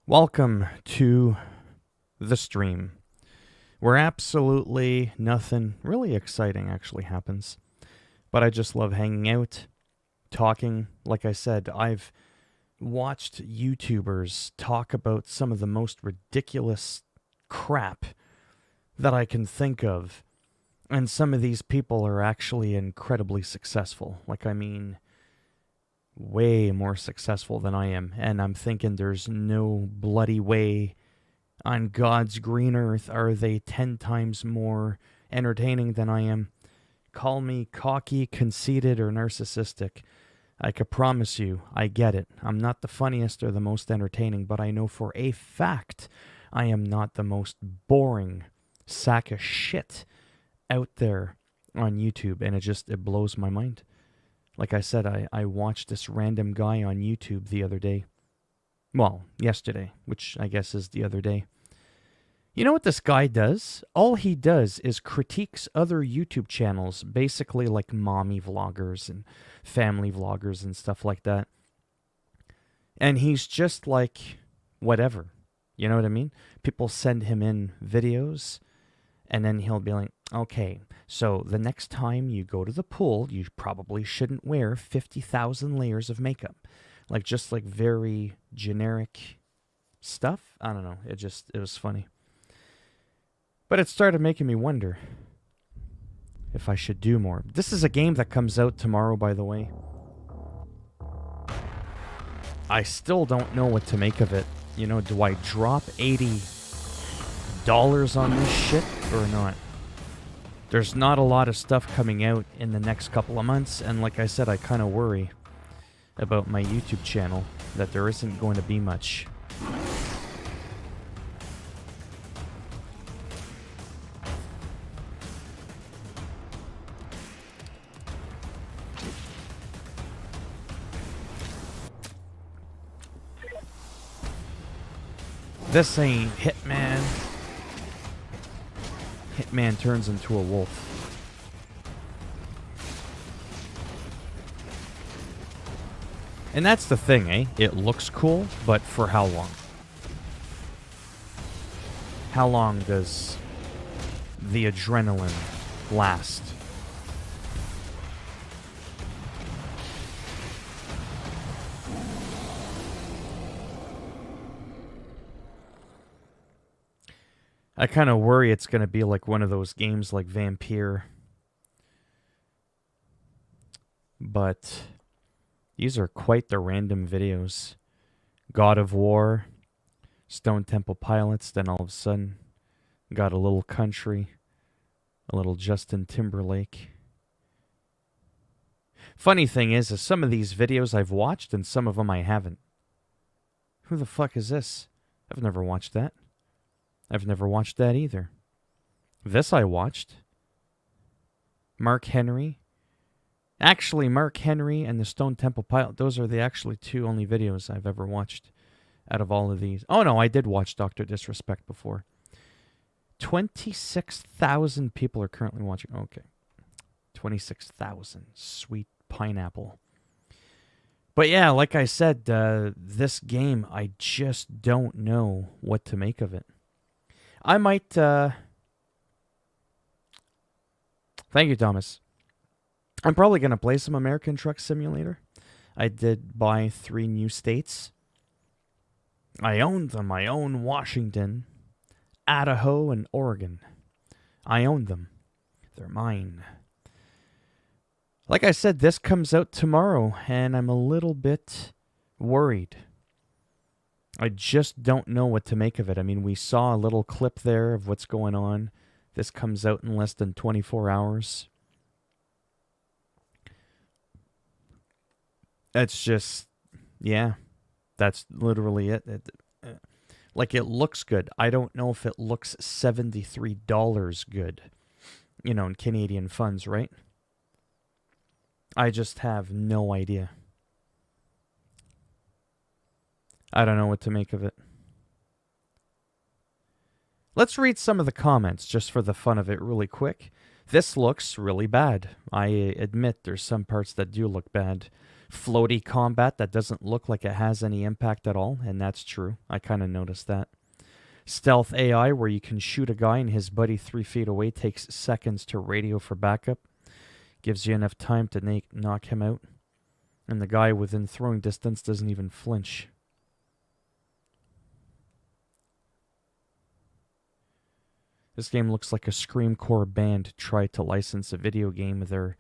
Welcome to the stream, where absolutely nothing really exciting actually happens. But I just love hanging out, talking. Like I said, I've watched YouTubers talk about some of the most ridiculous crap that I can think of. And some of these people are actually incredibly successful. Way more successful than I am. And I'm thinking there's no bloody way on God's green earth are they 10 times more entertaining than I am. Call me cocky, conceited, or narcissistic. I could promise you, I get it. I'm not the funniest or the most entertaining, but I know for a fact I am not the most boring sack of shit out there on YouTube, and it blows my mind. Like I said, I watched this random guy on YouTube the other day. Well, yesterday, which I guess is the other day. You know what this guy does? All he does is critiques other YouTube channels, basically like mommy vloggers and family vloggers and stuff like that. And he's just like, whatever. You know what I mean? People send him in videos, and then he'll be like, okay, so the next time you go to the pool, you probably shouldn't wear 50,000 layers of makeup. Just very generic stuff. I don't know. It was funny. But it started making me wonder if I should do more. This is a game that comes out tomorrow, by the way. I still don't know what to make of it. You know, do I drop $80 on this shit or not? There's not a lot of stuff coming out in the next couple of months, and like I said, I kind of worry about my YouTube channel that there isn't going to be much. This ain't Hitman. Hitman turns into a wolf. And that's the thing, eh? It looks cool, but for how long? How long does the adrenaline last? I kind of worry it's going to be like one of those games like Vampire. But these are quite the random videos. God of War, Stone Temple Pilots, then all of a sudden got a little country, a little Justin Timberlake. Funny thing is some of these videos I've watched and some of them I haven't. Who the fuck is this? I've never watched that. I've never watched that either. This I watched. Mark Henry. Actually, Mark Henry and the Stone Temple Pilot, those are the actually two only videos I've ever watched out of all of these. Oh no, I did watch Dr. Disrespect before. 26,000 people are currently watching. Okay. 26,000. Sweet pineapple. But yeah, like I said, this game, I just don't know what to make of it. I might, thank you, Thomas. I'm probably going to play some American Truck Simulator. I did buy 3 new states. I own them. I own Washington, Idaho, and Oregon. I own them. They're mine. Like I said, this comes out tomorrow, and I'm a little bit worried. I just don't know what to make of it. I mean, we saw a little clip there of what's going on. This comes out in less than 24 hours. It's just, yeah, that's literally it. It looks good. I don't know if it looks $73 good, in Canadian funds, right? I just have no idea. I don't know what to make of it. Let's read some of the comments just for the fun of it really quick. This looks really bad. I admit there's some parts that do look bad. floaty combat that doesn't look like it has any impact at all, and that's true. I kind of noticed that. Stealth AI, where you can shoot a guy and his buddy 3 feet away, takes seconds to radio for backup. Gives you enough time to knock him out. And the guy within throwing distance doesn't even flinch. This game looks like a Screamcore band tried to license a video game with their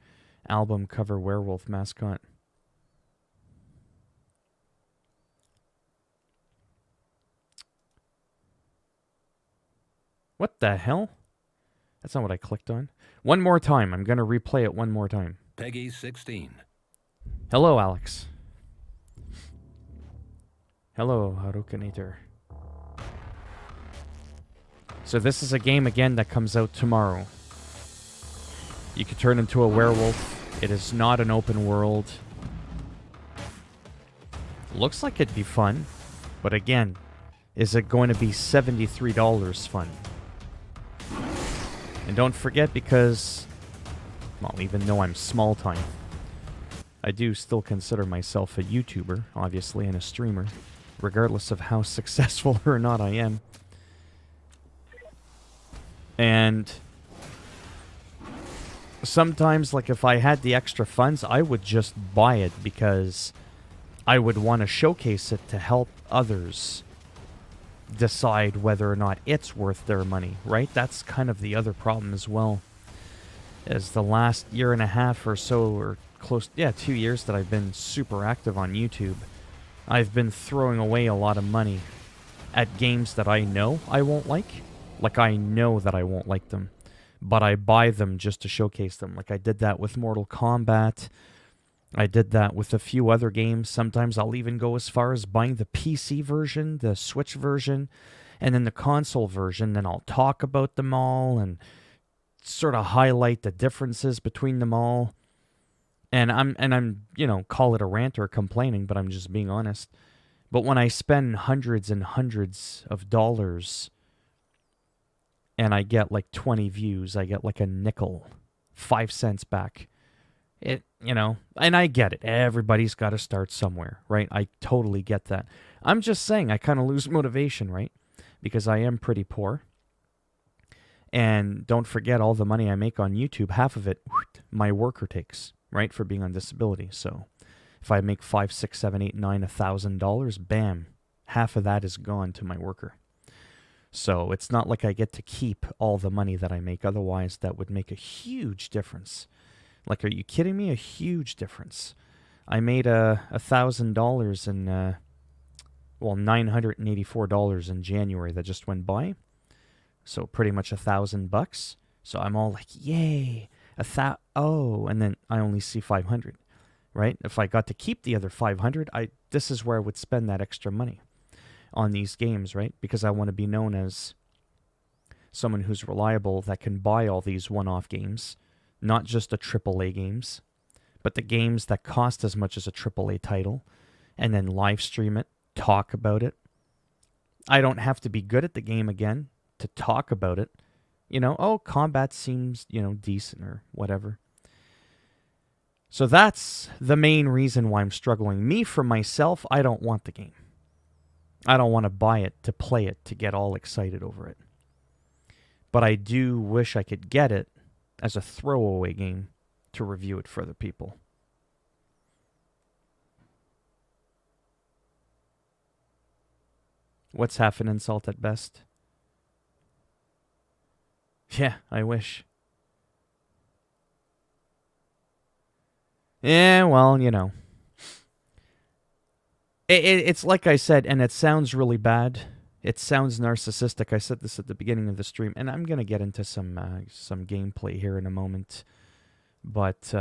album cover werewolf mascot. What the hell? That's not what I clicked on. One more time. I'm going to replay it one more time. Peggy 16. Hello, Alex. Hello, Harukanator. So this is a game, again, that comes out tomorrow. You can turn into a werewolf. It is not an open world. Looks like it'd be fun. But again, is it going to be $73 fun? And don't forget, because, well, even though I'm small time, I do still consider myself a YouTuber, obviously, and a streamer, regardless of how successful or not I am. And sometimes, like, if I had the extra funds, I would just buy it because I would want to showcase it to help others decide whether or not it's worth their money, right? That's kind of the other problem as well. As the last year and a half or so, or close, 2 years that I've been super active on YouTube, I've been throwing away a lot of money at games that I know I won't like. Like, I know that I won't like them, but I buy them just to showcase them. Like, I did that with Mortal Kombat. I did that with a few other games. Sometimes I'll even go as far as buying the PC version, the Switch version, and then the console version. Then I'll talk about them all and sort of highlight the differences between them all. And I'm call it a rant or complaining, but I'm just being honest. But when I spend hundreds and hundreds of dollars and I get like 20 views, I get like a nickel, 5 cents back. And I get it. Everybody's got to start somewhere, right? I totally get that. I'm just saying I kind of lose motivation, right? Because I am pretty poor. And don't forget, all the money I make on YouTube, half of it, my worker takes, right? For being on disability. So if I make $5, $6, $7, $8, $9, $1,000, bam, half of that is gone to my worker. So it's not like I get to keep all the money that I make. Otherwise, that would make a huge difference. Like, are you kidding me? A huge difference. I made $1,000 in, $984 in January that just went by. So pretty much $1,000. So I'm all like, yay, and then I only see 500, right? If I got to keep the other 500, this is where I would spend that extra money on these games, right? Because I want to be known as someone who's reliable that can buy all these one-off games. Not just the AAA games, but the games that cost as much as a AAA title, and then live stream it, talk about it. I don't have to be good at the game again to talk about it. Combat seems, decent or whatever. So that's the main reason why I'm struggling. Me, for myself, I don't want the game. I don't want to buy it to play it, to get all excited over it. But I do wish I could get it as a throwaway game to review it for other people. What's half an insult at best? Yeah, I wish. Yeah, well, It's like I said, and it sounds really bad. It sounds narcissistic. I said this at the beginning of the stream, and I'm going to get into some gameplay here in a moment. But,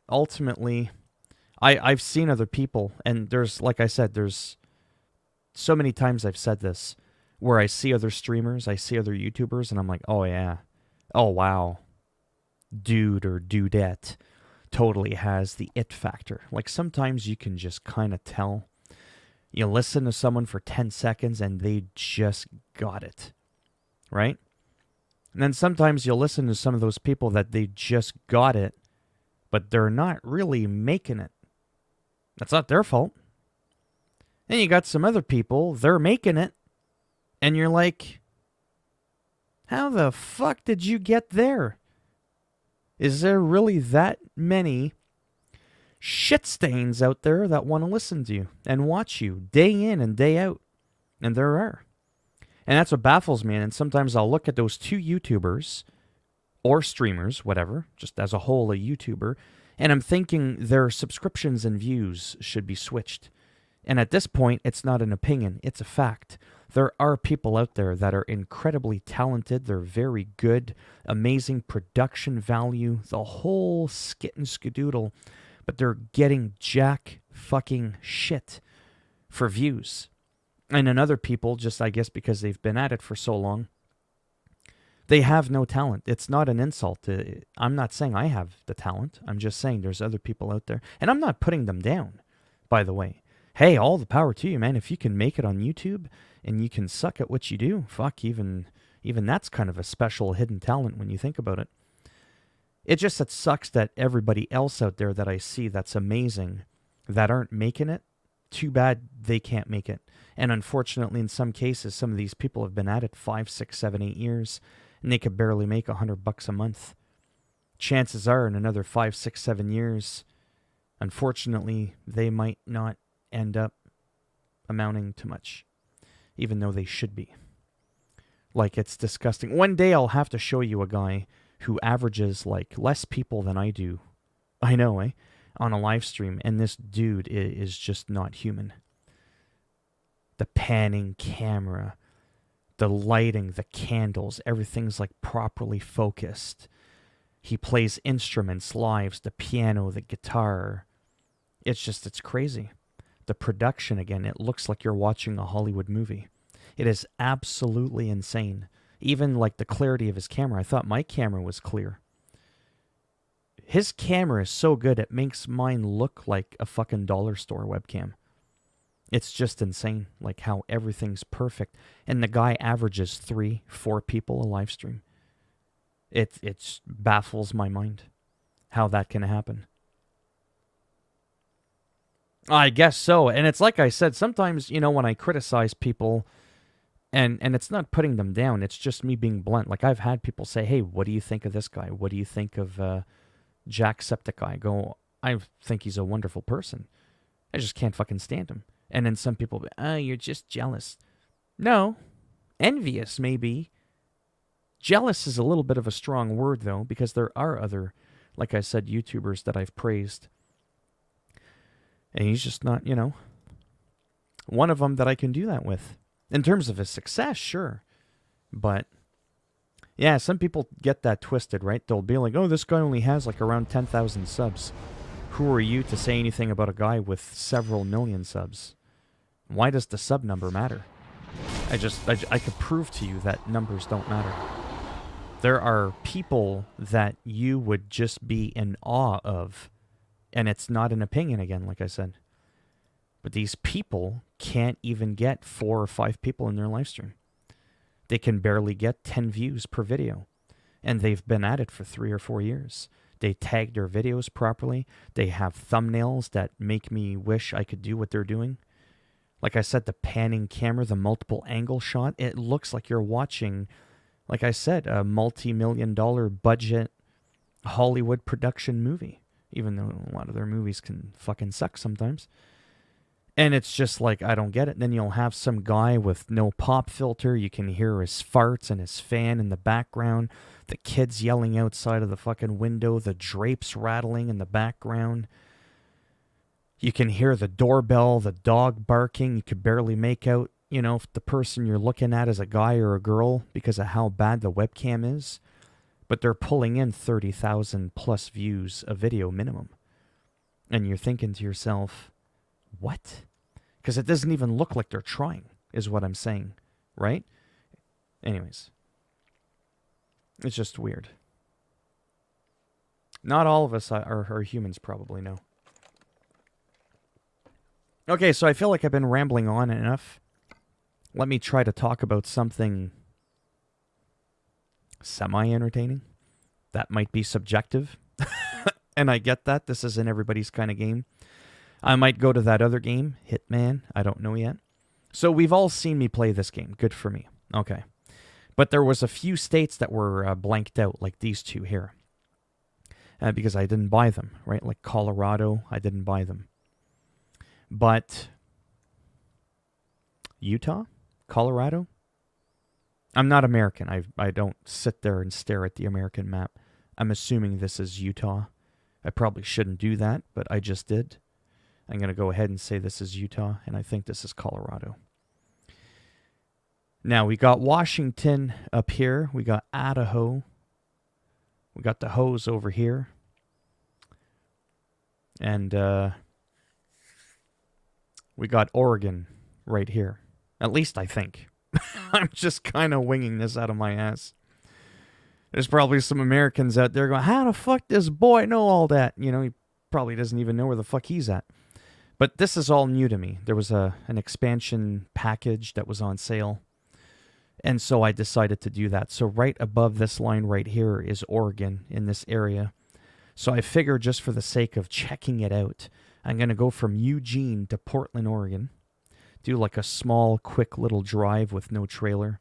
ultimately, I've seen other people, and there's, like I said, there's so many times I've said this, where I see other streamers, I see other YouTubers, and I'm like, oh yeah, oh wow, dude or dudette totally has the it factor. Like, sometimes you can just kind of tell. You listen to someone for 10 seconds and they just got it, right? And then sometimes you'll listen to some of those people that they just got it, but they're not really making it. That's not their fault. Then you got some other people, they're making it, and you're like, how the fuck did you get there? Is there really that many shit stains out there that want to listen to you and watch you day in and day out? And there are. And that's what baffles me. And sometimes I'll look at those two YouTubers or streamers, whatever, just as a whole, a YouTuber, and I'm thinking their subscriptions and views should be switched. And at this point, it's not an opinion, it's a fact. There are people out there that are incredibly talented. They're very good, amazing production value, the whole skit and skadoodle, but they're getting jack fucking shit for views. And then other people, just I guess because they've been at it for so long, they have no talent. It's not an insult. I'm not saying I have the talent. I'm just saying there's other people out there. And I'm not putting them down, by the way. Hey, all the power to you, man. If you can make it on YouTube and you can suck at what you do, fuck, even that's kind of a special hidden talent when you think about it. It sucks that everybody else out there that I see that's amazing that aren't making it, too bad they can't make it. And unfortunately, in some cases, some of these people have been at it 5, 6, 7, 8 years, and they could barely make $100 a month. Chances are, in another 5, 6, 7 years, unfortunately, they might not end up amounting to much, even though they should be. Like, it's disgusting. One day I'll have to show you a guy who averages like less people than I do. I know, eh? On a live stream, and this dude is just not human. The panning camera, the lighting, the candles, everything's like properly focused. He plays instruments live, the piano, the guitar. It's crazy. The production, again, it looks like you're watching a Hollywood movie. It is absolutely insane. Even like the clarity of his camera. I thought my camera was clear. His camera is so good, it makes mine look like a fucking dollar store webcam. It's just insane, like how everything's perfect. And the guy averages 3, 4 people a live stream. It baffles my mind how that can happen. I guess so. And it's like I said, sometimes, when I criticize people, and it's not putting them down, it's just me being blunt. Like, I've had people say, hey, what do you think of this guy? What do you think of Jacksepticeye? I go, I think he's a wonderful person. I just can't fucking stand him. And then some people, you're just jealous. No. Envious, maybe. Jealous is a little bit of a strong word, though, because there are other, like I said, YouTubers that I've praised. And he's just not, one of them that I can do that with. In terms of his success, sure. But, yeah, some people get that twisted, right? They'll be like, oh, this guy only has like around 10,000 subs. Who are you to say anything about a guy with several million subs? Why does the sub number matter? I could prove to you that numbers don't matter. There are people that you would just be in awe of, and it's not an opinion again, like I said. But these people can't even get 4 or 5 people in their live stream. They can barely get 10 views per video, and they've been at it for 3 or 4 years. They tag their videos properly. They have thumbnails that make me wish I could do what they're doing. Like I said, the panning camera, the multiple angle shot, it looks like you're watching, like I said, a multi-million-dollar budget Hollywood production movie, even though a lot of their movies can fucking suck sometimes. And it's just like, I don't get it. Then you'll have some guy with no pop filter. You can hear his farts and his fan in the background. The kids yelling outside of the fucking window. The drapes rattling in the background. You can hear the doorbell, the dog barking. You could barely make out, if the person you're looking at is a guy or a girl because of how bad the webcam is. But they're pulling in 30,000 plus views a video minimum. And you're thinking to yourself, what? Because it doesn't even look like they're trying, is what I'm saying, right? Anyways. It's just weird. Not all of us are humans, probably, no. Okay, so I feel like I've been rambling on enough. Let me try to talk about something semi-entertaining. That might be subjective. And I get that. This isn't everybody's kind of game. I might go to that other game, Hitman. I don't know yet. So we've all seen me play this game. Good for me. Okay. But there was a few states that were blanked out, like these two here. Because I didn't buy them, right? Like Colorado, I didn't buy them. But Utah? Colorado? I'm not American. I don't sit there and stare at the American map. I'm assuming this is Utah. I probably shouldn't do that, but I just did. I'm going to go ahead and say this is Utah, and I think this is Colorado. Now, we got Washington up here. We got Idaho. We got the hose over here. And we got Oregon right here. At least I think. I'm just kind of winging this out of my ass. There's probably some Americans out there going, how the fuck does boy know all that? You know, he probably doesn't even know where the fuck he's at. But this is all new to me. There was an expansion package that was on sale. And so I decided to do that. So right above this line right here is Oregon in this area. So I figured just for the sake of checking it out, I'm going to go from Eugene to Portland, Oregon. Do like a small, quick little drive with no trailer.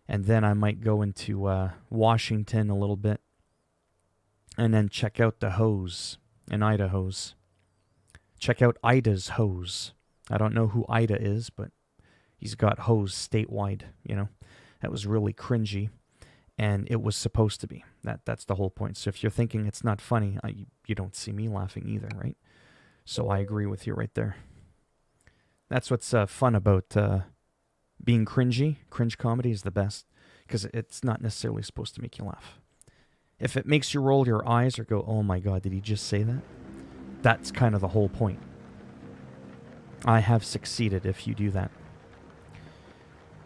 And then I might go into Washington a little bit. And then check out the hose in Idaho's. Check out Ida's hose. I don't know who Ida is, but he's got hose statewide, you know. That was really cringy. And it was supposed to be. That's the whole point. So if you're thinking it's not funny, you don't see me laughing either, right? So I agree with you right there. That's what's fun about being cringy. Cringe comedy is the best because it's not necessarily supposed to make you laugh. If it makes you roll your eyes or go, oh my God, did he just say that? That's kind of the whole point. I have succeeded if you do that.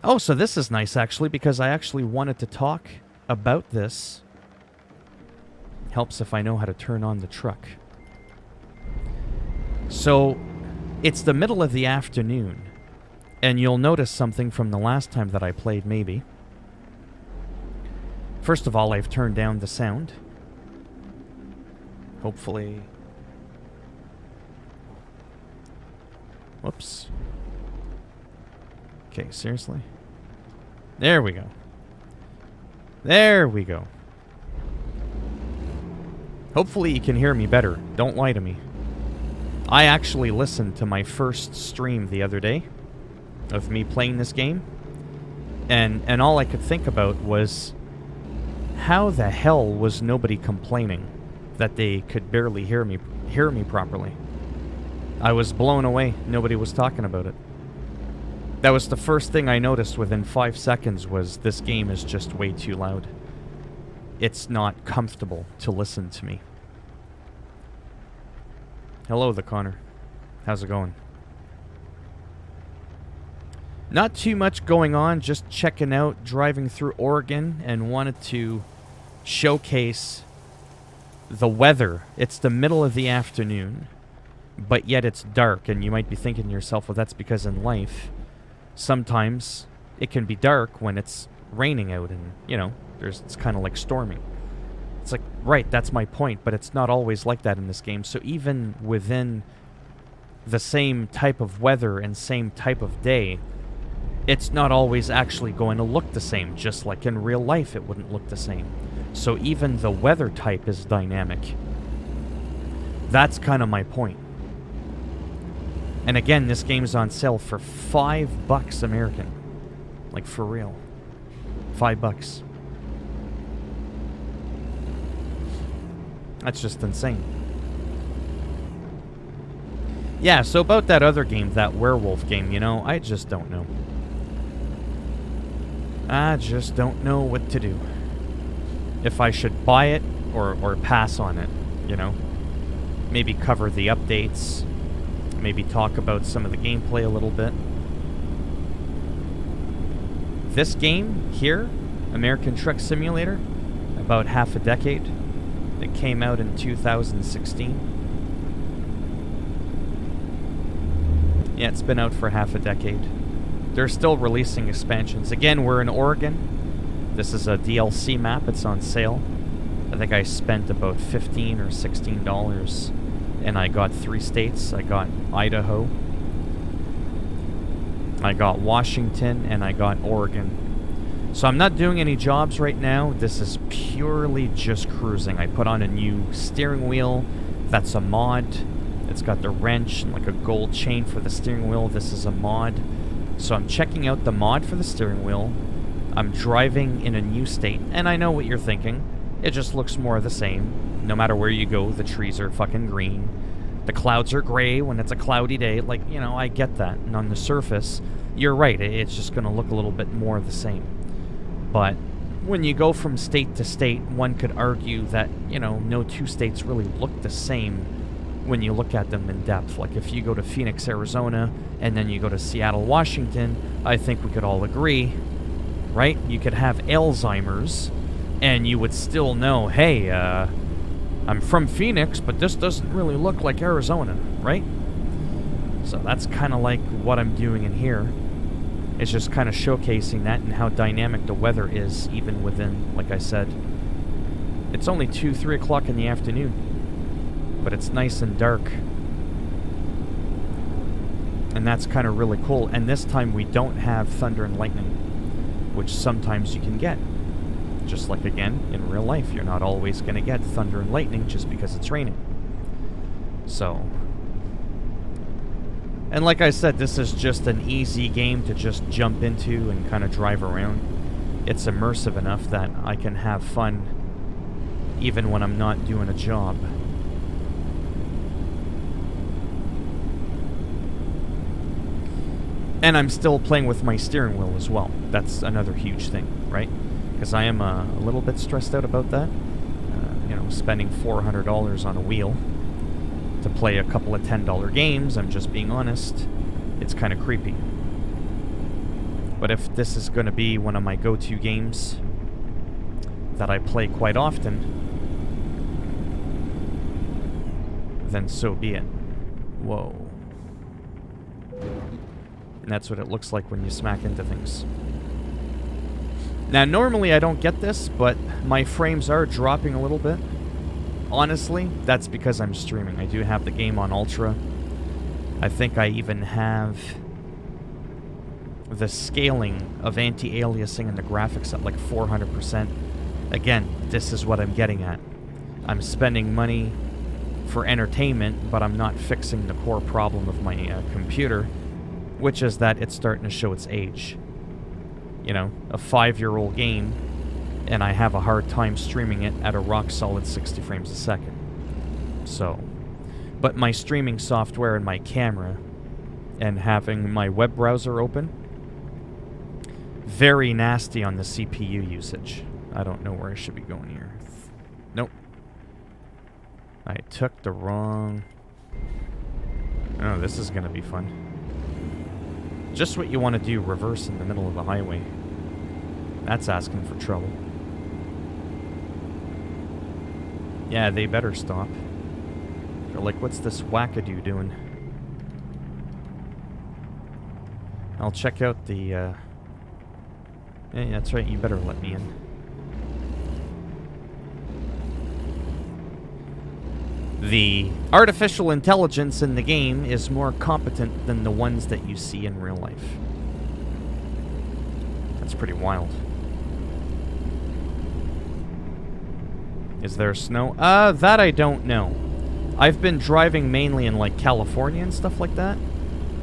Oh, so this is nice actually because I actually wanted to talk about this. Helps if I know how to turn on the truck. So it's the middle of the afternoon, and you'll notice something from the last time that I played, maybe. First of all, I've turned down the sound. Hopefully... Whoops. Okay, seriously? There we go. There we go. Hopefully you can hear me better. Don't lie to me. I actually listened to my first stream the other day of me playing this game, and all I could think about was how the hell was nobody complaining that they could barely hear me properly. I was blown away. Nobody was talking about it. That was the first thing I noticed within 5 seconds was this game is just way too loud. It's not comfortable to listen to me. Hello, the Connor. How's it going? Not too much going on, just checking out, driving through Oregon, and wanted to showcase the weather. It's the middle of the afternoon, but yet it's dark, and you might be thinking to yourself, well, that's because in life, sometimes it can be dark when it's raining out, and, you know, it's kind of like storming. It's like, right, that's my point, but it's not always like that in this game. So even within the same type of weather and same type of day, it's not always actually going to look the same, just like in real life it wouldn't look the same. So even the weather type is dynamic. That's kind of my point. And again, this game's on sale for $5 American. Like, for real. $5. That's just insane. Yeah, so about that other game, that werewolf game, you know, I just don't know. I just don't know what to do. If I should buy it or pass on it, you know. Maybe cover the updates. Maybe talk about some of the gameplay a little bit. This game here, American Truck Simulator, about half a decade. It came out in 2016. Yeah, it's been out for half a decade. They're still releasing expansions. Again, we're in Oregon. This is a DLC map. It's on sale. I think I spent about $15 or $16, and I got 3 states. I got Idaho, I got Washington, and I got Oregon. So I'm not doing any jobs right now. This is purely just cruising. I put on a new steering wheel. That's a mod. It's got the wrench and like a gold chain for the steering wheel. This is a mod. So I'm checking out the mod for the steering wheel. I'm driving in a new state, and I know what you're thinking. It just looks more of the same. No matter where you go, the trees are fucking green. The clouds are gray when it's a cloudy day. Like, you know, I get that. And on the surface, you're right. It's just going to look a little bit more of the same. But when you go from state to state, one could argue that, you know, no 2 states really look the same when you look at them in depth. Like if you go to Phoenix, Arizona, and then you go to Seattle, Washington, I think we could all agree, right? You could have Alzheimer's, and you would still know, hey, I'm from Phoenix, but this doesn't really look like Arizona, right? So that's kind of like what I'm doing in here. It's just kind of showcasing that and how dynamic the weather is, even within, like I said. It's only 2, 3 o'clock in the afternoon, but it's nice and dark. And that's kind of really cool. And this time we don't have thunder and lightning, which sometimes you can get. Just like, again, in real life, you're not always going to get thunder and lightning just because it's raining. So... And like I said, this is just an easy game to just jump into and kind of drive around. It's immersive enough that I can have fun even when I'm not doing a job. And I'm still playing with my steering wheel as well. That's another huge thing, right? Because I am a little bit stressed out about that. You know, spending $400 on a wheel to play a couple of $10 games, I'm just being honest, it's kind of creepy. But if this is going to be one of my go-to games that I play quite often, then so be it. Whoa. And that's what it looks like when you smack into things. Now, normally I don't get this, but my frames are dropping a little bit. Honestly, that's because I'm streaming. I do have the game on Ultra. I think I even have the scaling of anti-aliasing and the graphics at like 400%. Again, this is what I'm getting at. I'm spending money for entertainment, but I'm not fixing the core problem of my computer, which is that it's starting to show its age. You know, a 5-year-old game, and I have a hard time streaming it at a rock-solid 60 frames a second. So, but my streaming software and my camera, and having my web browser open, very nasty on the CPU usage. I don't know where I should be going here. Nope. I took the wrong... Oh, this is gonna be fun. Just what you want to do, reverse in the middle of the highway. That's asking for trouble. Yeah, they better stop. They're like, what's this wackadoo doing? I'll check out the, Yeah, that's right, you better let me in. The artificial intelligence in the game is more competent than the ones that you see in real life. That's pretty wild. Is there snow? That I don't know. I've been driving mainly in, like, California and stuff like that.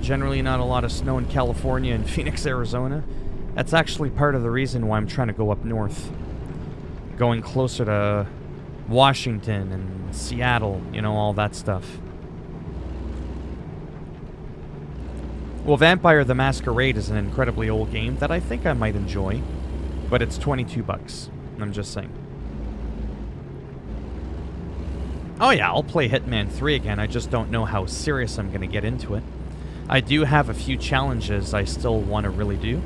Generally not a lot of snow in California and Phoenix, Arizona. That's actually part of the reason why I'm trying to go up north. Going closer to Washington and Seattle, you know, all that stuff. Well, Vampire the Masquerade is an incredibly old game that I think I might enjoy, but it's $22. I'm just saying. Oh yeah, I'll play Hitman 3 again, I just don't know how serious I'm going to get into it. I do have a few challenges I still want to really do,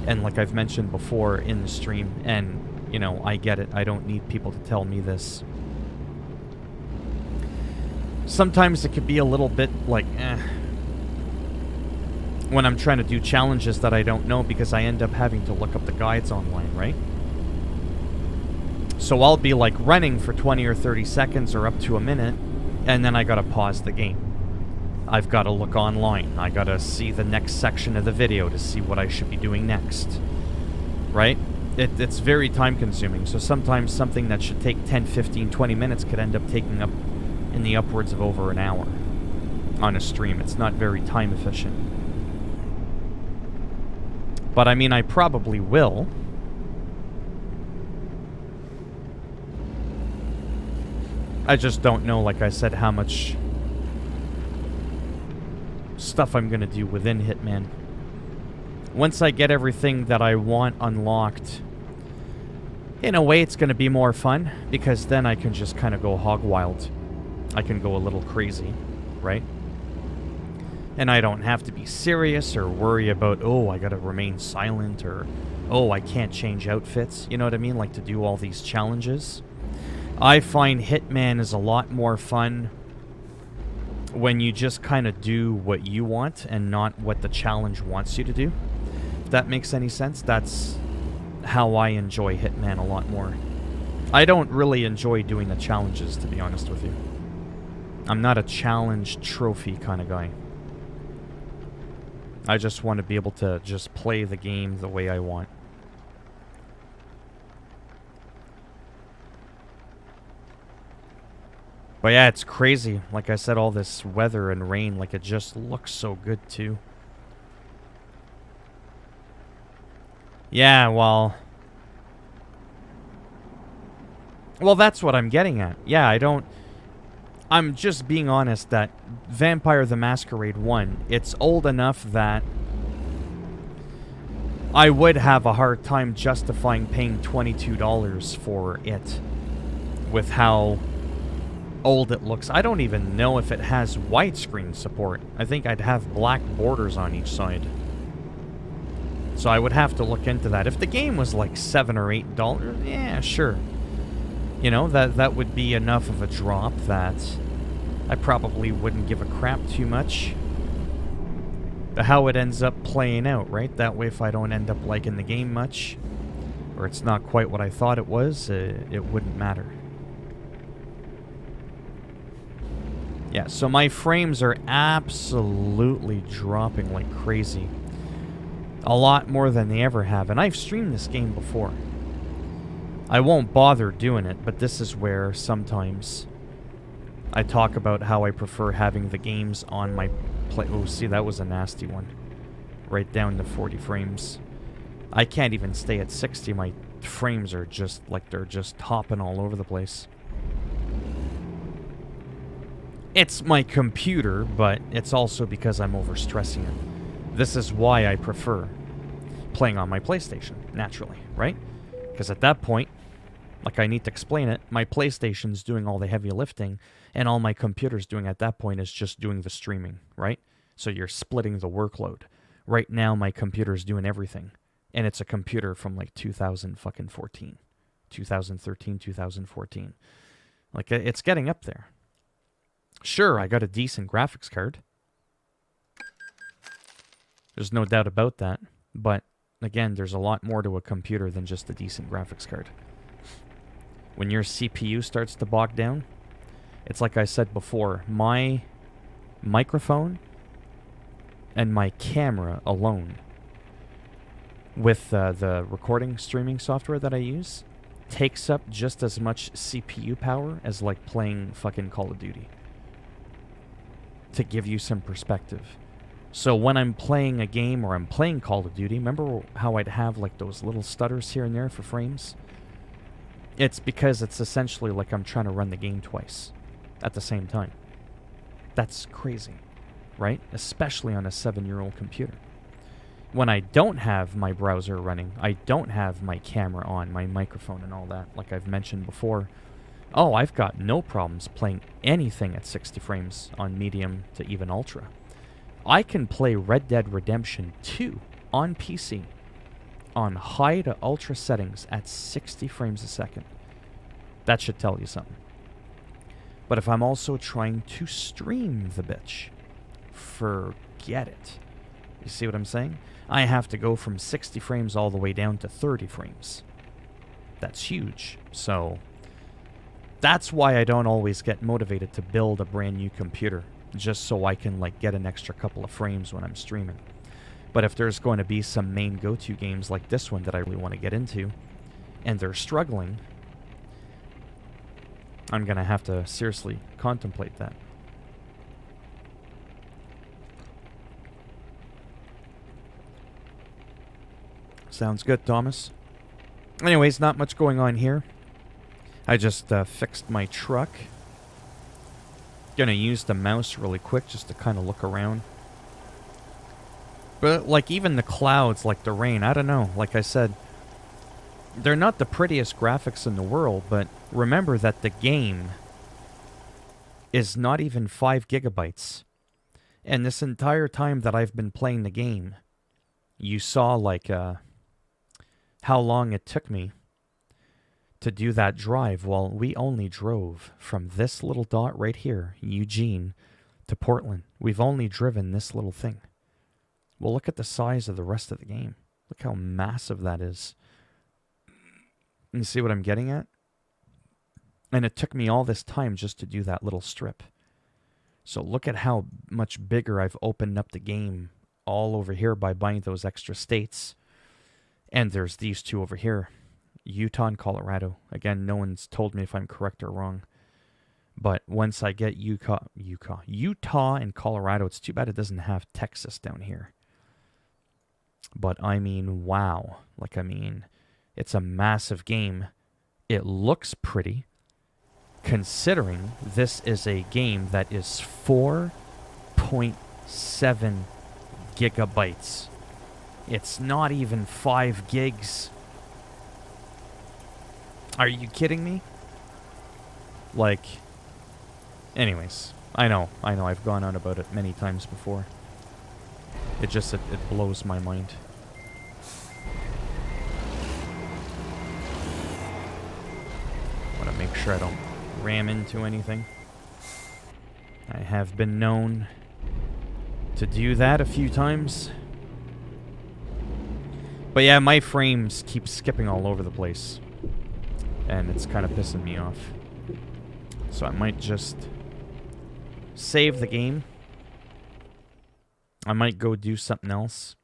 and like I've mentioned before in the stream, and, you know, I get it, I don't need people to tell me this. Sometimes it could be a little bit like, when I'm trying to do challenges that I don't know, because I end up having to look up the guides online, right? So I'll be like running for 20 or 30 seconds or up to a minute, and then I gotta pause the game. I've gotta look online. I gotta see the next section of the video to see what I should be doing next. Right? It's very time consuming, so sometimes something that should take 10, 15, 20 minutes could end up taking up in the upwards of over an hour on a stream. It's not very time efficient. But I mean, I probably will. I just don't know, like I said, how much stuff I'm gonna do within Hitman. Once I get everything that I want unlocked, in a way it's gonna be more fun, because then I can just kind of go hog wild. I can go a little crazy, right? And I don't have to be serious or worry about, oh, I gotta remain silent, or, oh, I can't change outfits. You know what I mean? Like, to do all these challenges. I find Hitman is a lot more fun when you just kind of do what you want and not what the challenge wants you to do. If that makes any sense, that's how I enjoy Hitman a lot more. I don't really enjoy doing the challenges, to be honest with you. I'm not a challenge trophy kind of guy. I just want to be able to just play the game the way I want. But yeah, it's crazy. Like I said, all this weather and rain, like, it just looks so good too. Yeah, well, that's what I'm getting at. Yeah, I'm just being honest that Vampire the Masquerade 1, it's old enough that I would have a hard time justifying paying $22 for it with how old it looks. I don't even know if it has widescreen support. I think I'd have black borders on each side. So I would have to look into that. If the game was like $7 or $8, yeah, sure. You know, that would be enough of a drop that I probably wouldn't give a crap too much. How it ends up playing out, right? That way, if I don't end up liking the game much, or it's not quite what I thought it was, it wouldn't matter. Yeah, so my frames are absolutely dropping like crazy. A lot more than they ever have, and I've streamed this game before. I won't bother doing it, but this is where sometimes I talk about how I prefer having the games on my play. Oh, see, that was a nasty one. Right down to 40 frames. I can't even stay at 60. My frames are just, like, they're just hopping all over the place. It's my computer, but it's also because I'm overstressing it. This is why I prefer playing on my PlayStation, naturally, right? Because at that point, like, I need to explain it, my PlayStation's doing all the heavy lifting, and all my computer's doing at that point is just doing the streaming, right? So you're splitting the workload. Right now, my computer's doing everything, and it's a computer from, like, 2014, 2013, 2014. Like, it's getting up there. Sure, I got a decent graphics card. There's no doubt about that. But, again, there's a lot more to a computer than just a decent graphics card. When your CPU starts to bog down, it's like I said before, my microphone and my camera alone, with the recording streaming software that I use, takes up just as much CPU power as, like, playing fucking Call of Duty. To give you some perspective. So when I'm playing a game or I'm playing Call of Duty, remember how I'd have, like, those little stutters here and there for frames? It's because it's essentially like I'm trying to run the game twice at the same time. That's crazy, right? Especially on a 7-year-old computer. When I don't have my browser running, I don't have my camera on, my microphone and all that, like I've mentioned before, oh, I've got no problems playing anything at 60 frames on medium to even ultra. I can play Red Dead Redemption 2 on PC on high to ultra settings at 60 frames a second. That should tell you something. But if I'm also trying to stream the bitch, forget it. You see what I'm saying? I have to go from 60 frames all the way down to 30 frames. That's huge. So that's why I don't always get motivated to build a brand new computer, just so I can like get an extra couple of frames when I'm streaming. But if there's going to be some main go-to games like this one that I really want to get into, and they're struggling, I'm going to have to seriously contemplate that. Sounds good, Thomas. Anyways, not much going on here. I just fixed my truck. Gonna use the mouse really quick just to kind of look around. But, like, even the clouds, like the rain, I don't know. Like I said, they're not the prettiest graphics in the world, but remember that the game is not even 5 gigabytes. And this entire time that I've been playing the game, you saw, like, how long it took me to do that drive. Well, we only drove from this little dot right here, Eugene, to Portland. We've only driven this little thing. Well, look at the size of the rest of the game. Look how massive that is. You see what I'm getting at? And it took me all this time just to do that little strip. So look at how much bigger I've opened up the game all over here by buying those extra states. And there's these two over here, Utah and Colorado. Again, no one's told me if I'm correct or wrong. But once I get Utah and Colorado, it's too bad it doesn't have Texas down here. But I mean, wow. Like, I mean, it's a massive game. It looks pretty, considering this is a game that is 4.7 gigabytes. It's not even 5 gigs. Are you kidding me? Like, anyways, I know, I've gone on about it many times before. It blows my mind. Want to make sure I don't ram into anything. I have been known to do that a few times. But yeah, my frames keep skipping all over the place. And it's kind of pissing me off. So I might just save the game. I might go do something else.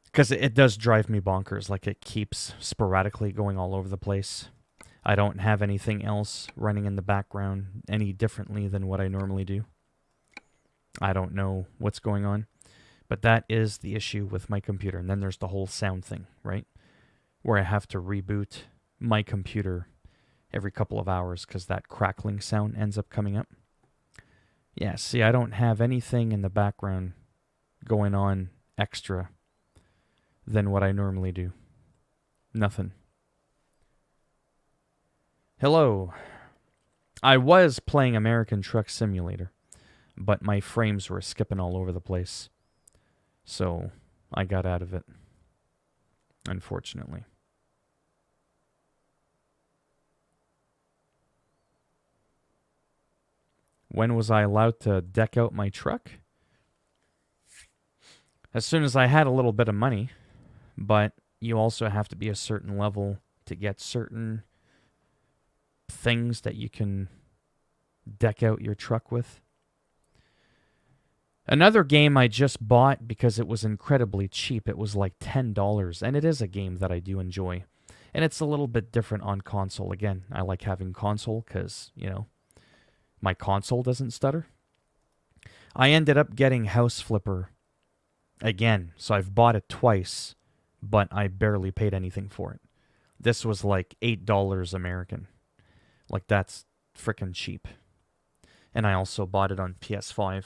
Because it does drive me bonkers. Like, it keeps sporadically going all over the place. I don't have anything else running in the background any differently than what I normally do. I don't know what's going on. But that is the issue with my computer. And then there's the whole sound thing, right? Where I have to reboot my computer every couple of hours because that crackling sound ends up coming up. Yeah, see, I don't have anything in the background going on extra than what I normally do. Nothing. Hello. I was playing American Truck Simulator, but my frames were skipping all over the place. So I got out of it, unfortunately. When was I allowed to deck out my truck? As soon as I had a little bit of money, but you also have to be a certain level to get certain things that you can deck out your truck with. Another game I just bought because it was incredibly cheap. It was like $10, and it is a game that I do enjoy. And it's a little bit different on console. Again, I like having console because, you know, my console doesn't stutter. I ended up getting House Flipper again, so I've bought it twice, but I barely paid anything for it. This was like $8 American. Like, that's freaking cheap. And I also bought it on PS5.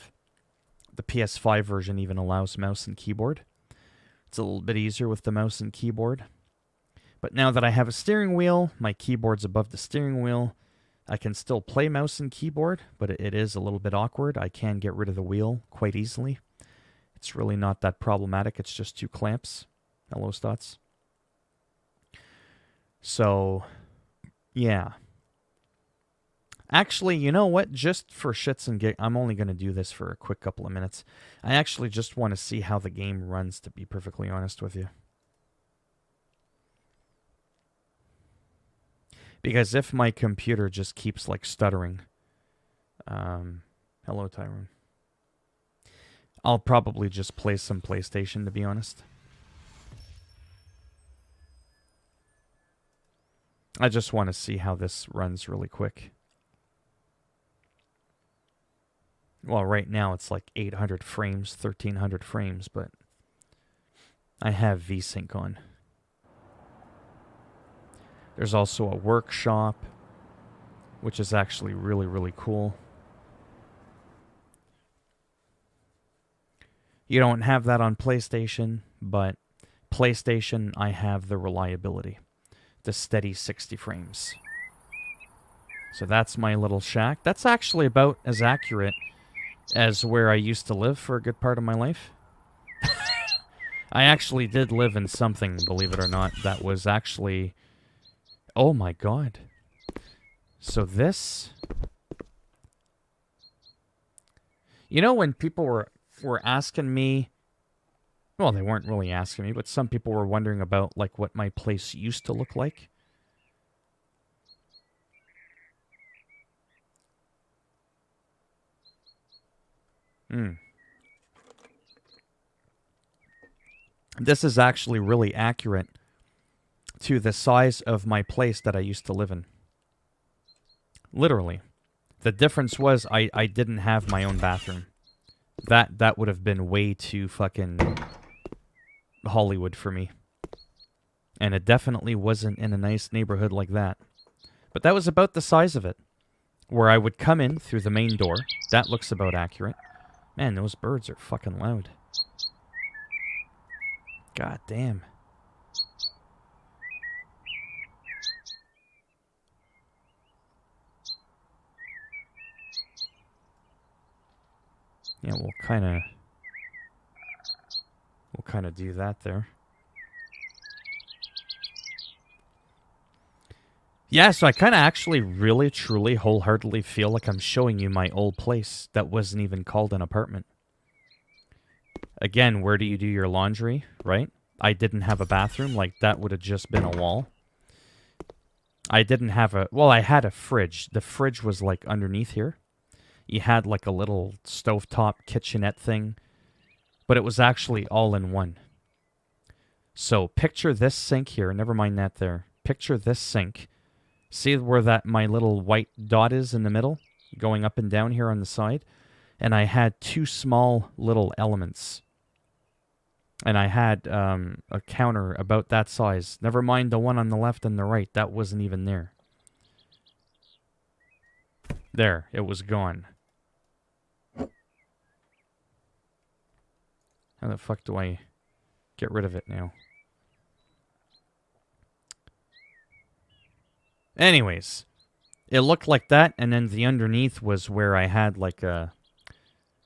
The PS5 version even allows mouse and keyboard. It's a little bit easier with the mouse and keyboard. But now that I have a steering wheel, my keyboard's above the steering wheel, I can still play mouse and keyboard, but it is a little bit awkward. I can get rid of the wheel quite easily. It's really not that problematic. It's just 2 clamps. Hello, Stotts. So, yeah. Actually, you know what? Just for shits and gigs, I'm only going to do this for a quick couple of minutes. I actually just want to see how the game runs, to be perfectly honest with you. Because if my computer just keeps like stuttering, hello Tyrone, I'll probably just play some PlayStation, to be honest. I just want to see how this runs really quick. Well, right now it's like 800 frames, 1300 frames, but I have VSync on. There's also a workshop, which is actually really, really cool. You don't have that on PlayStation, but PlayStation, I have the reliability, the steady 60 frames. So that's my little shack. That's actually about as accurate as where I used to live for a good part of my life. I actually did live in something, believe it or not, that was actually... Oh my god. So this... You know, when people were asking me... Well, they weren't really asking me, but some people were wondering about, like, what my place used to look like. This is actually really accurate to the size of my place that I used to live in. Literally. The difference was I didn't have my own bathroom. That would have been way too fucking Hollywood for me. And it definitely wasn't in a nice neighborhood like that. But that was about the size of it. Where I would come in through the main door. That looks about accurate. Man, those birds are fucking loud. God damn. Yeah, we'll kind of do that there. Yeah, so I kind of actually really, truly, wholeheartedly feel like I'm showing you my old place that wasn't even called an apartment. Again, where do you do your laundry, right? I didn't have a bathroom. Like, that would have just been a wall. I didn't have a... Well, I had a fridge. The fridge was, like, underneath here. You had, like, a little stovetop kitchenette thing. But it was actually all in one. So, picture this sink here. Never mind that there. Picture this sink. See where that my little white dot is in the middle? Going up and down here on the side? And I had two small little elements. And I had a counter about that size. Never mind the one on the left and the right. That wasn't even there. There. It was gone. How the fuck do I get rid of it now? Anyways. It looked like that, and then the underneath was where I had like a...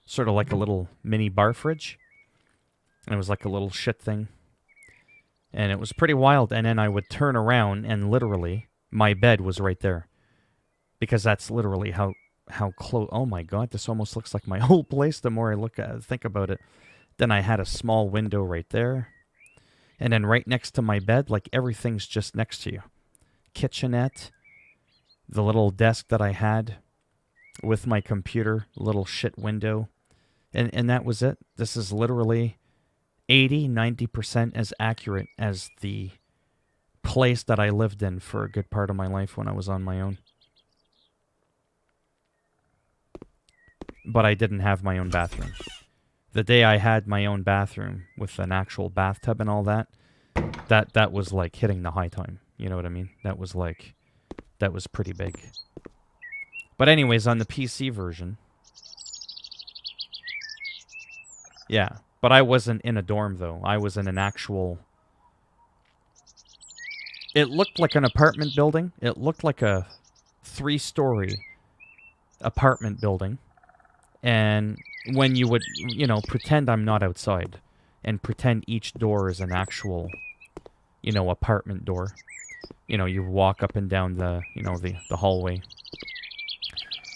Sort of like a little mini bar fridge. It was like a little shit thing. And it was pretty wild. And then I would turn around and literally my bed was right there. Because that's literally how close... Oh my god, this almost looks like my old place the more I think about it. Then I had a small window right there. And then right next to my bed, like everything's just next to you. Kitchenette. The little desk that I had with my computer. Little shit window. And that was it. This is literally 80-90% as accurate as the place that I lived in for a good part of my life when I was on my own. But I didn't have my own bathroom. The day I had my own bathroom with an actual bathtub and all that, that was like hitting the high time. You know what I mean? That was pretty big. But anyways, on the PC version... Yeah, but I wasn't in a dorm, though. I was in an actual... It looked like an apartment building. It looked like a 3-story apartment building. And when you would, you know, pretend I'm not outside. And pretend each door is an actual, you know, apartment door. You know, you walk up and down the, you know, the hallway.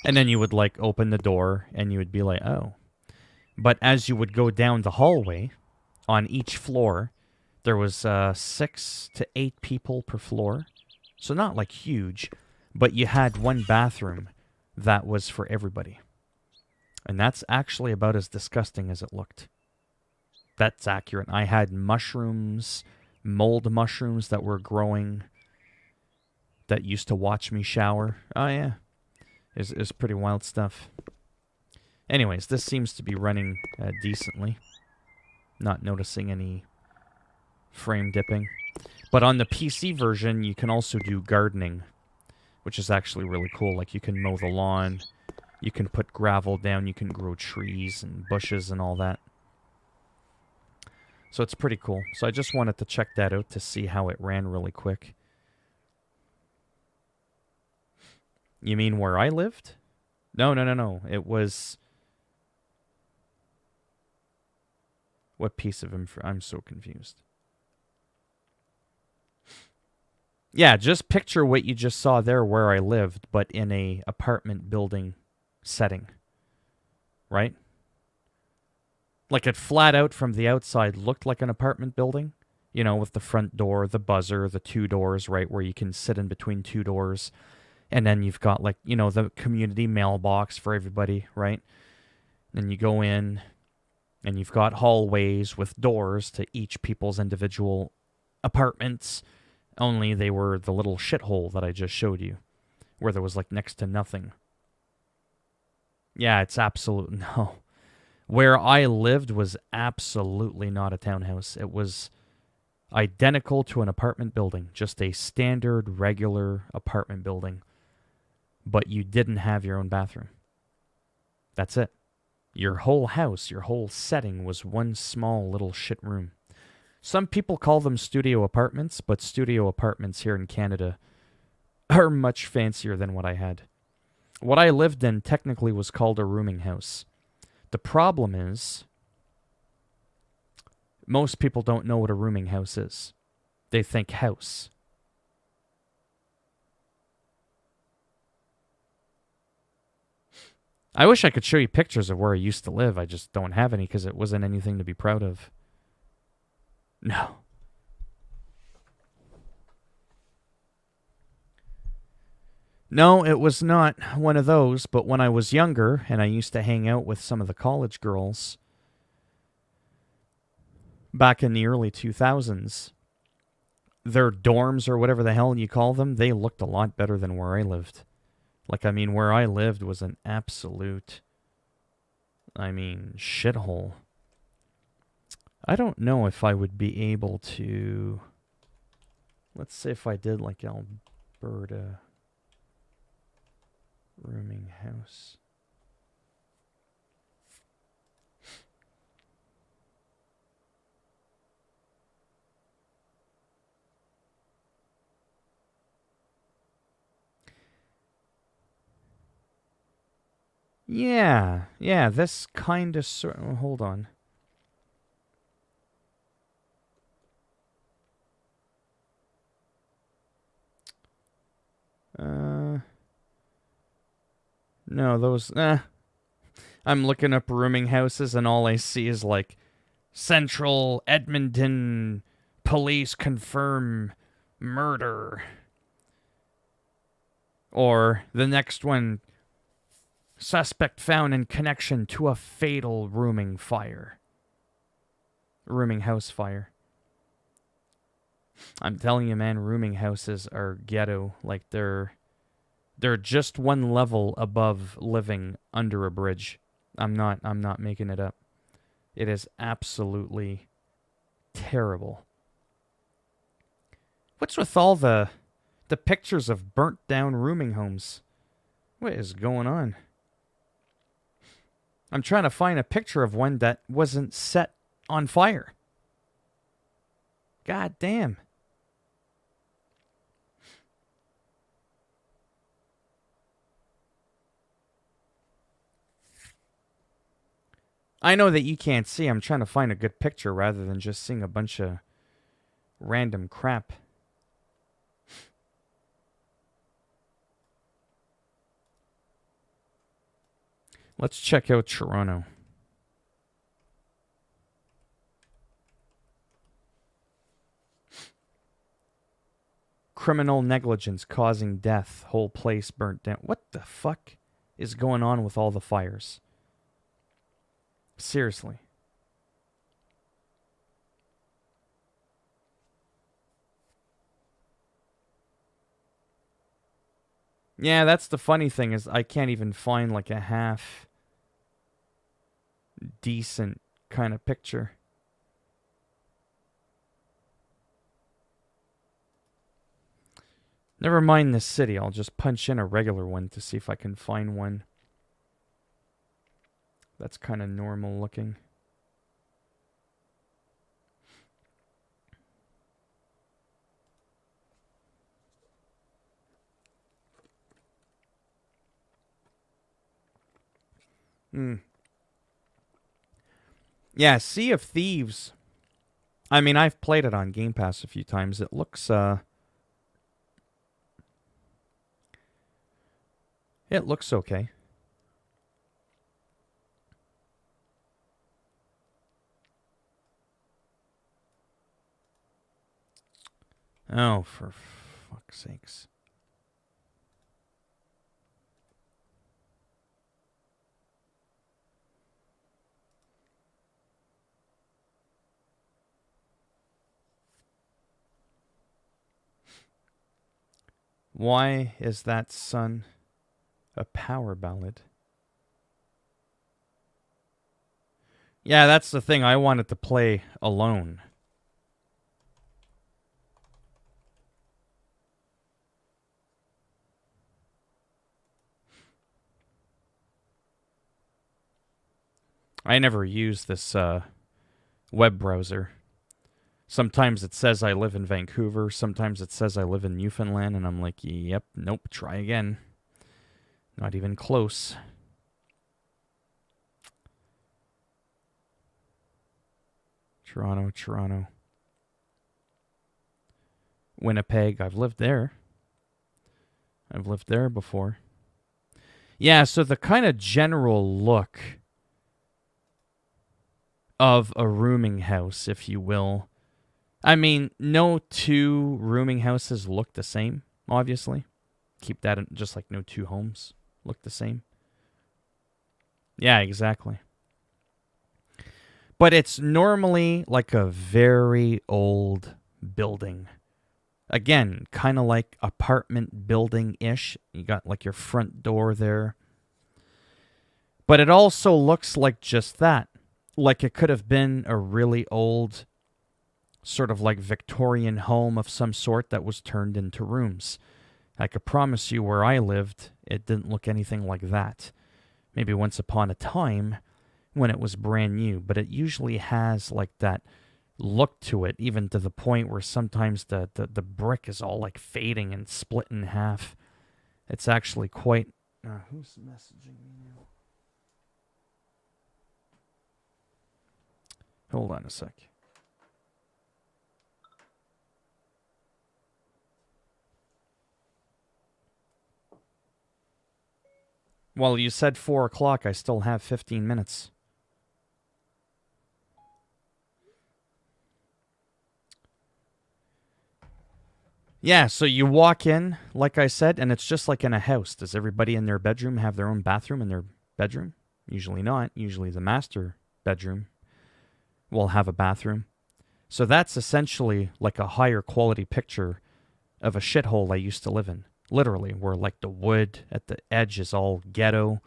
And then you would, like, open the door, and you would be like, oh... But as you would go down the hallway, on each floor, there was 6 to 8 people per floor. So not like huge, but you had one bathroom that was for everybody. And that's actually about as disgusting as it looked. That's accurate. I had mushrooms, mold mushrooms that were growing that used to watch me shower. Oh, yeah. It's pretty wild stuff. Anyways, this seems to be running decently. Not noticing any frame dipping. But on the PC version, you can also do gardening, which is actually really cool. Like, you can mow the lawn, you can put gravel down, you can grow trees and bushes and all that. So it's pretty cool. So I just wanted to check that out to see how it ran really quick. You mean where I lived? No. It was... What piece of info? I'm so confused. Yeah, just picture what you just saw there where I lived, but in a apartment building setting. Right? Like it flat out from the outside looked like an apartment building. You know, with the front door, the buzzer, the two doors, right, where you can sit in between two doors. And then you've got, like, you know, the community mailbox for everybody, right? Then you go in, and you've got hallways with doors to each people's individual apartments. Only they were the little shithole that I just showed you, where there was, like, next to nothing. Yeah, it's absolute no. Where I lived was absolutely not a townhouse. It was identical to an apartment building, just a standard, regular apartment building. But you didn't have your own bathroom. That's it. Your whole house, your whole setting was one small little shit room. Some people call them studio apartments, but studio apartments here in Canada are much fancier than what I had. What I lived in technically was called a rooming house. The problem is, most people don't know what a rooming house is. They think house. I wish I could show you pictures of where I used to live. I just don't have any because it wasn't anything to be proud of. No. No, it was not one of those, but when I was younger and I used to hang out with some of the college girls back in the early 2000s, their dorms or whatever the hell you call them, they looked a lot better than where I lived. Like, I mean, where I lived was an absolute, shithole. I don't know if I would be able to, let's say if I did like Alberta rooming house. Yeah, this kind of hold on. No, those, I'm looking up rooming houses and all I see is like Central Edmonton police confirm murder. Or the next one, suspect found in connection to a fatal rooming house fire. I'm telling you, man, rooming houses are ghetto. Like, they're just one level above living under a bridge. I'm not making it up. It is absolutely terrible. What's with all the pictures of burnt down rooming homes? What is going on? I'm trying to find a picture of one that wasn't set on fire. God damn. I know that you can't see. I'm trying to find a good picture rather than just seeing a bunch of random crap. Let's check out Toronto. Criminal negligence causing death. Whole place burnt down. What the fuck is going on with all the fires? Seriously. Yeah, that's the funny thing is I can't even find like a half decent kind of picture. Never mind this city. I'll just punch in a regular one to see if I can find one that's kind of normal looking. Yeah, Sea of Thieves. I mean, I've played it on Game Pass a few times. It looks okay. Oh, for fuck's sakes. Why is that son a power ballad? Yeah, that's the thing. I wanted to play alone. I never use this web browser. Sometimes it says I live in Vancouver. Sometimes it says I live in Newfoundland. And I'm like, yep, nope, try again. Not even close. Toronto. Winnipeg, I've lived there. I've lived there before. Yeah, so the kind of general look of a rooming house, if you will. I mean, no two rooming houses look the same, obviously. Keep that in, just like no two homes look the same. Yeah, exactly. But it's normally like a very old building. Again, kind of like apartment building-ish. You got like your front door there. But it also looks like just that. Like it could have been a really old, sort of like Victorian home of some sort that was turned into rooms. I could promise you where I lived, it didn't look anything like that. Maybe once upon a time when it was brand new, but it usually has like that look to it, even to the point where sometimes the brick is all like fading and split in half. It's actually quite... who's messaging me now? Hold on a sec. Well, you said 4 o'clock. I still have 15 minutes. Yeah, so you walk in, like I said, and it's just like in a house. Does everybody in their bedroom have their own bathroom in their bedroom? Usually not. Usually the master bedroom will have a bathroom. So that's essentially like a higher quality picture of a shithole I used to live in. Literally, where like the wood at the edge is all ghetto.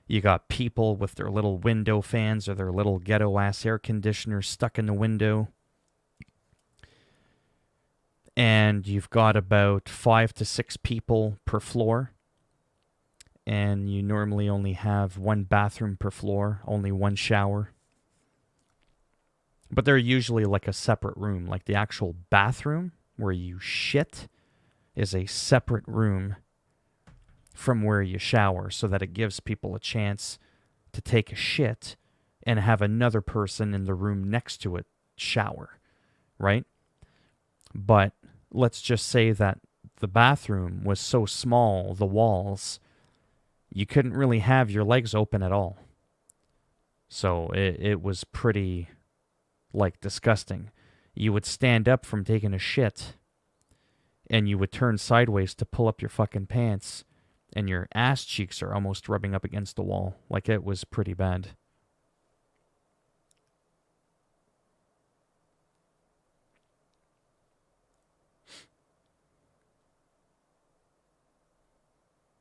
You got people with their little window fans or their little ghetto-ass air conditioners stuck in the window. And you've got about 5 to 6 people per floor. And you normally only have one bathroom per floor, only one shower. But they're usually like a separate room. Like the actual bathroom where you shit is a separate room from where you shower, so that it gives people a chance to take a shit and have another person in the room next to it shower, right? But let's just say that the bathroom was so small, the walls, you couldn't really have your legs open at all. So it was pretty, like, disgusting. You would stand up from taking a shit, and you would turn sideways to pull up your fucking pants, and your ass cheeks are almost rubbing up against the wall. Like, it was pretty bad.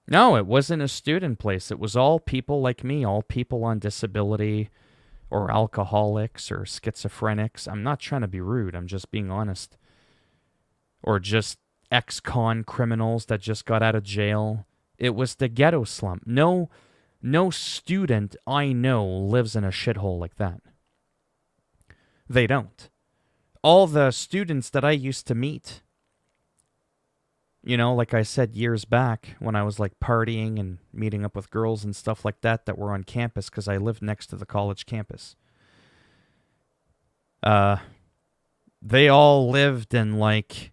No, it wasn't a student place. It was all people like me, all people on disability or alcoholics or schizophrenics. I'm not trying to be rude. I'm just being honest. Or just ex-con criminals that just got out of jail. It was the ghetto slum. No student I know lives in a shithole like that. They don't. All the students that I used to meet, you know, like I said years back when I was like partying and meeting up with girls and stuff like that were on campus because I lived next to the college campus. They all lived in like,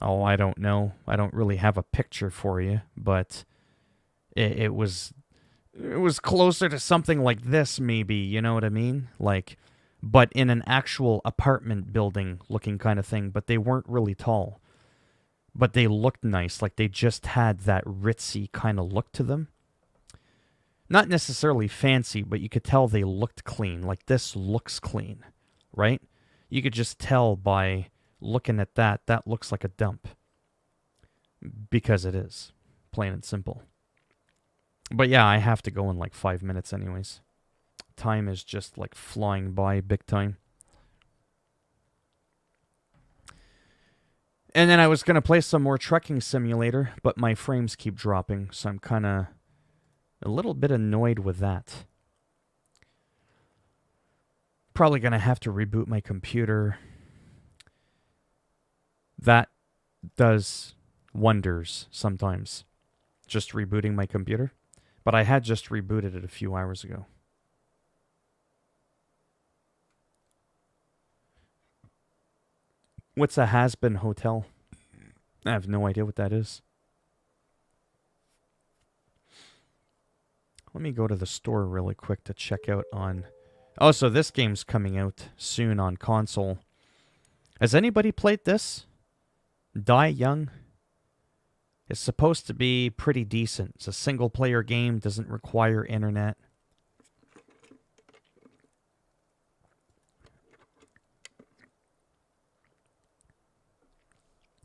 oh, I don't know. I don't really have a picture for you, but it was closer to something like this maybe, you know what I mean? Like, but in an actual apartment building looking kind of thing, but they weren't really tall. But they looked nice, like they just had that ritzy kind of look to them. Not necessarily fancy, but you could tell they looked clean. Like, this looks clean, right? You could just tell by looking at that looks like a dump. Because it is, plain and simple. But yeah, I have to go in like 5 minutes anyways. Time is just like flying by big time. And then I was going to play some more Trucking Simulator, but my frames keep dropping, so I'm kind of a little bit annoyed with that. Probably going to have to reboot my computer. That does wonders sometimes, just rebooting my computer. But I had just rebooted it a few hours ago. What's a has-been hotel? I have no idea what that is. Let me go to the store really quick to check out on... Oh, so this game's coming out soon on console. Has anybody played this? Die Young? It's supposed to be pretty decent. It's a single-player game, doesn't require internet.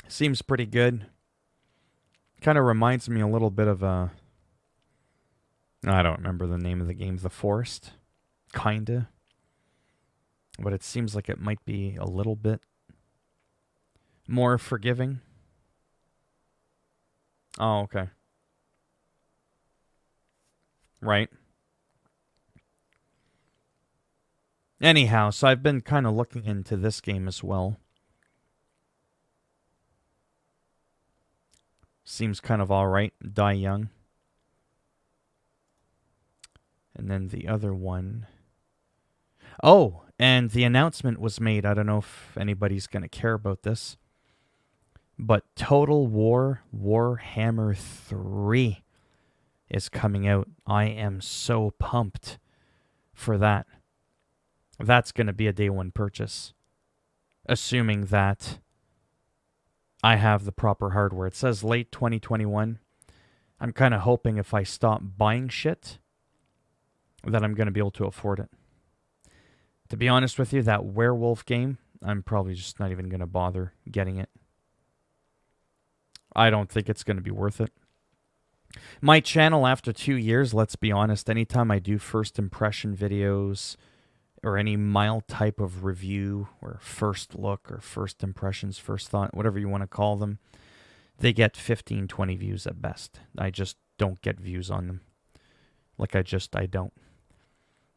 Seems pretty good. Kind of reminds me a little bit of a... I don't remember the name of the game. The Forest? Kinda. But it seems like it might be a little bit more forgiving. Oh, okay. Right. Anyhow, so I've been kind of looking into this game as well. Seems kind of alright. Die Young. And then the other one. Oh, and the announcement was made. I don't know if anybody's going to care about this. But Total War Warhammer 3 is coming out. I am so pumped for that. That's going to be a day one purchase. Assuming that I have the proper hardware. It says late 2021. I'm kind of hoping if I stop buying shit, that I'm going to be able to afford it. To be honest with you, that werewolf game, I'm probably just not even going to bother getting it. I don't think it's going to be worth it. My channel, after 2 years, let's be honest, anytime I do first impression videos or any mild type of review or first look or first impressions, first thought, whatever you want to call them, they get 15, 20 views at best. I just don't get views on them. I don't.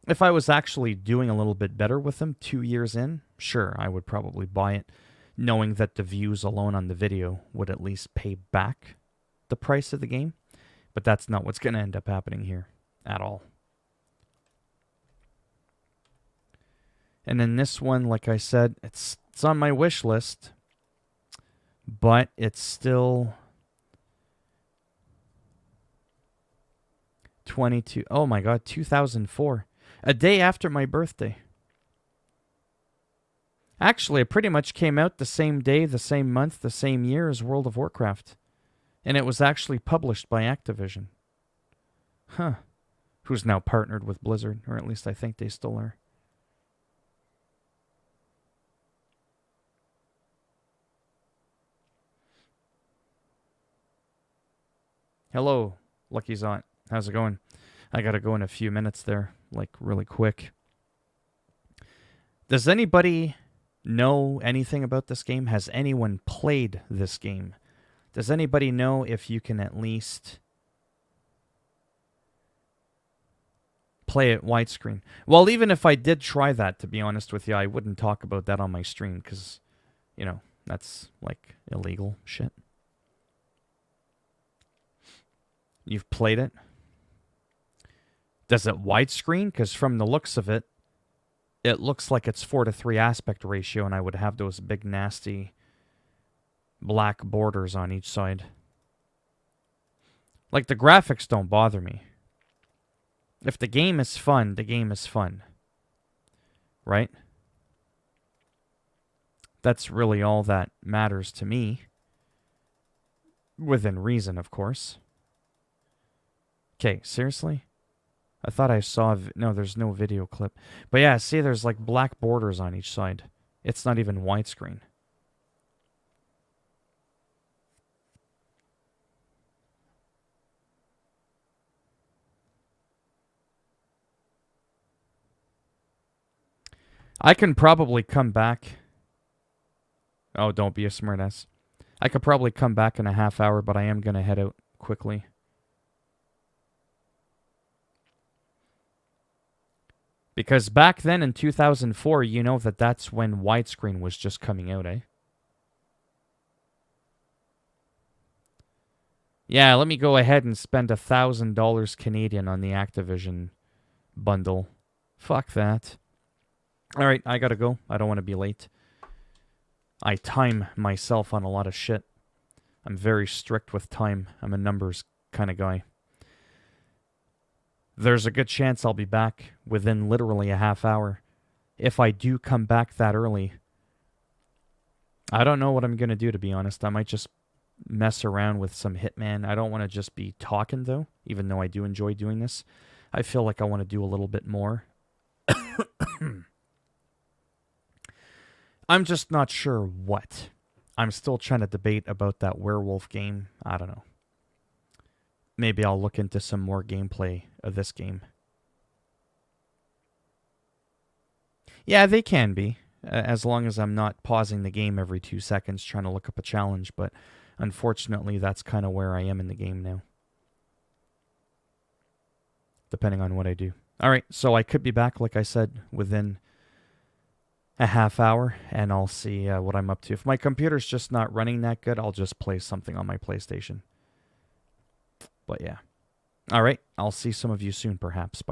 If I was actually doing a little bit better with them 2 years in, sure, I would probably buy it, knowing that the views alone on the video would at least pay back the price of the game. But that's not what's going to end up happening here at all. And then this one, like I said, it's on my wish list, but it's still 22. Oh my God, 2004. A day after my birthday. Actually, it pretty much came out the same day, the same month, the same year as World of Warcraft. And it was actually published by Activision. Huh. Who's now partnered with Blizzard, or at least I think they still are. Hello, Lucky's Aunt. How's it going? I gotta go in a few minutes there, like really quick. Does anybody know anything about this game? Has anyone played this game? Does anybody know if you can at least play it widescreen? Well, even if I did try that, to be honest with you, I wouldn't talk about that on my stream because, you know, that's like illegal shit. You've played it? Does it widescreen? Because from the looks of it, it looks like it's 4:3 aspect ratio, and I would have those big nasty black borders on each side. Like, the graphics don't bother me. If the game is fun, the game is fun. Right? That's really all that matters to me. Within reason, of course. Okay, seriously? I thought I saw... No, there's no video clip. But yeah, see, there's like black borders on each side. It's not even widescreen. I can probably come back... Oh, don't be a smartass. I could probably come back in a half hour, but I am going to head out quickly. Because back then in 2004, you know that's when widescreen was just coming out, eh? Yeah, let me go ahead and spend $1,000 Canadian on the Activision bundle. Fuck that. Alright, I gotta go. I don't want to be late. I time myself on a lot of shit. I'm very strict with time. I'm a numbers kind of guy. There's a good chance I'll be back within literally a half hour. If I do come back that early, I don't know what I'm going to do, to be honest. I might just mess around with some Hitman. I don't want to just be talking, though, even though I do enjoy doing this. I feel like I want to do a little bit more. I'm just not sure what. I'm still trying to debate about that werewolf game. I don't know. Maybe I'll look into some more gameplay of this game. Yeah, they can be, as long as I'm not pausing the game every 2 seconds trying to look up a challenge, but unfortunately that's kind of where I am in the game now. Depending on what I do. Alright, so I could be back, like I said, within a half hour, and I'll see what I'm up to. If my computer's just not running that good, I'll just play something on my PlayStation. But yeah. All right. I'll see some of you soon, perhaps. Bye.